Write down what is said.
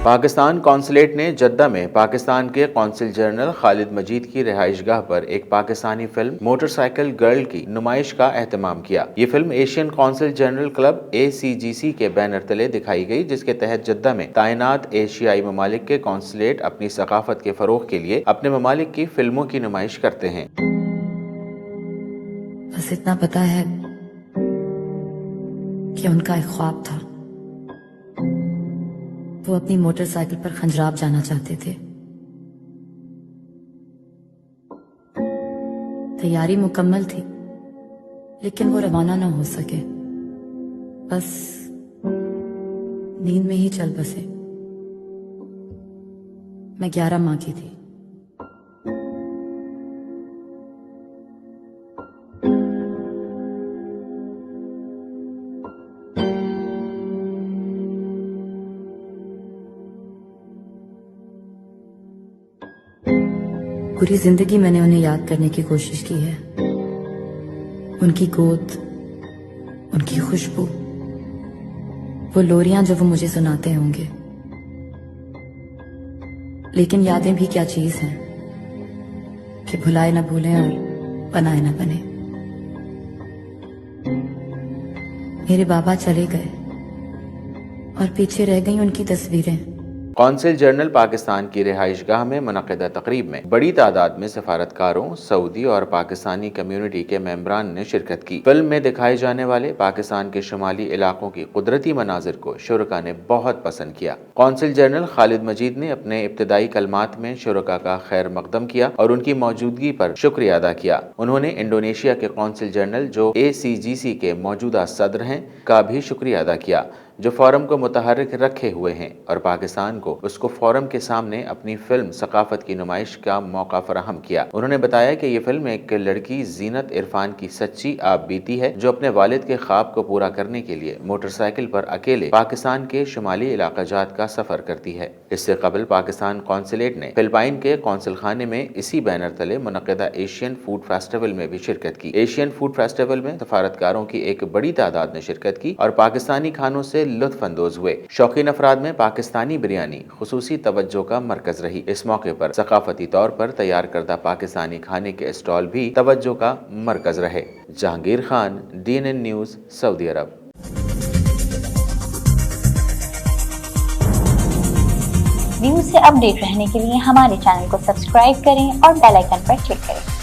Pakistan consulate ने जद्दा में पाकिस्तान के कौंसिल जनरल खालिद मजीद की रिहाइशगाह पर एक पाकिस्तानी फिल्म मोटरसाइकिल गर्ल की नुमाइश का एहतमाम किया। ये film Asian council general club ACGC के बैनर तले दिखाई गई, जिसके तहत जद्दा में तैनात एशियाई ममालिक के कौंसलेट अपनी सकाफत के फरोग के लिए अपने ममालिक की फिल्मों की नुमाइश करते हैं। बस इतना पता है कि उनका एक ख्वाब था। वो अपनी मोटरसाइकिल पर खंजराब जाना चाहते थे। तैयारी मुकम्मल थी, लेकिन वो रवाना ना हो सके। बस नींद में ही चल बसे। मैं 11 माह की थी। पूरी जिंदगी मैंने उन्हें याद करने की कोशिश की है। उनकी गोद, उनकी खुशबू, वो लोरियां जो वो मुझे सुनाते होंगे। लेकिन यादें भी क्या चीज हैं कि भुलाए न भूलें और बनाए न बने। मेरे बाबा चले गए और पीछे रह गई उनकी तस्वीरें। कौंसिल जनरल पाकिस्तान की रिहाइशगाह में मुनक़िदा तकरीब में बड़ी तादाद में सफारतकारों, सऊदी और पाकिस्तानी कम्युनिटी के मेंबरान ने शिरकत की। फिल्म में दिखाए जाने वाले पाकिस्तान के शुमाली इलाकों की कुदरती मनाजिर को शुरका ने बहुत पसंद किया। कौंसिल जनरल खालिद मजीद ने अपने इब्तदाई कलमात में शुरका का खैर मकदम किया और उनकी मौजूदगी पर शुक्रिया अदा किया। उन्होंने इंडोनेशिया के कौंसिल जनरल, जो ACGC के मौजूदा सदर हैं, का भी शुक्रिया अदा किया, जो फोरम को मुतहर्रिक रखे हुए हैं और पाकिस्तान को उसको फोरम के सामने अपनी फिल्म सकाफत की नुमाइश का मौका फराहम किया। उन्होंने बताया कि ये फिल्म एक लड़की जीनत इरफान की सच्ची आप बीती है, जो अपने वालिद के ख्वाब को पूरा करने के लिए मोटरसाइकिल पर अकेले पाकिस्तान के शुमाली इलाकाजात का सफर करती है। इससे कबल पाकिस्तान कौंसलेट ने फिलिपाइन के कौंसिल खाने में इसी बैनर तले मुनक़िदा एशियन फूड फेस्टिवल में भी शिरकत की। एशियन फूड फेस्टिवल में सफारतकारों की एक बड़ी तादाद ने शिरकत की और पाकिस्तानी खानों से लुत्फ अंदोज हुए। शौकीन अफराद में पाकिस्तानी बिरयानी खुसूसी तवज्जो का मरकज रही। इस मौके पर सकाफती तौर पर तैयार करदा पाकिस्तानी खाने के स्टॉल भी तवज्जो का मरकज रहे। Jahangir Khan, DNN news, Saudi Arab. News से अपडेट रहने के लिए हमारे चैनल को सब्सक्राइब करें और बेल आइकन पर क्लिक करें।